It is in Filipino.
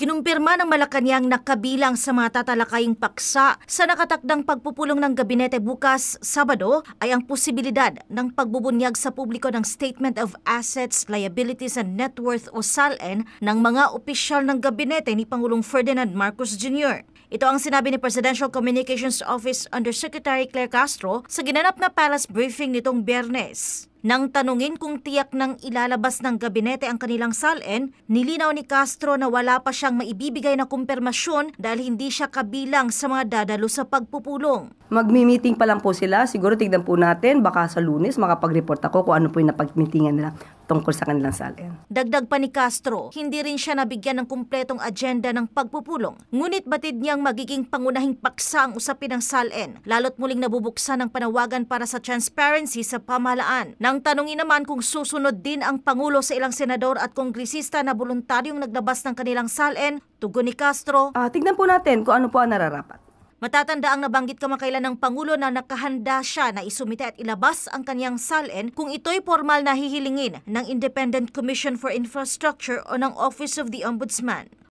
Kinumpirma ng Malacanang na kabilang sa mga tatalakaying paksa sa nakatakdang pagpupulong ng gabinete bukas, Sabado, ay ang posibilidad ng pagbubunyag sa publiko ng Statement of Assets, Liabilities and Net Worth o SALN ng mga opisyal ng gabinete ni Pangulong Ferdinand Marcos Jr. Ito ang sinabi ni Presidential Communications Office Undersecretary Claire Castro sa ginanap na palace briefing nitong Biyernes. Nang tanungin kung tiyak ng ilalabas ng gabinete ang kanilang SALN, nilinaw ni Castro na wala pa siyang maibibigay na kumpirmasyon dahil hindi siya kabilang sa mga dadalo sa pagpupulong. Magmi-meeting pa lang po sila, siguro tignan po natin, baka sa Lunes makapag-report ako kung ano po yung napag-meetingan nila tungkol sa kanilang SALN. Dagdag pa ni Castro, hindi rin siya nabigyan ng kumpletong agenda ng pagpupulong. Ngunit batid niyang magiging pangunahing paksa ang usapin ng SALN, lalo't muling nabubuksan ng panawagan para sa transparency sa pamahalaan. Nang tanungin naman kung susunod din ang Pangulo sa ilang senador at kongresista na voluntaryong naglabas ng kanilang SALN, tugon ni Castro, tignan po natin kung ano po ang nararapat. Matatanda ang nabanggit kamakailan ng Pangulo na nakahanda siya na isumite at ilabas ang kanyang SALN kung ito'y formal na hihilingin ng Independent Commission for Infrastructure o ng Office of the Ombudsman.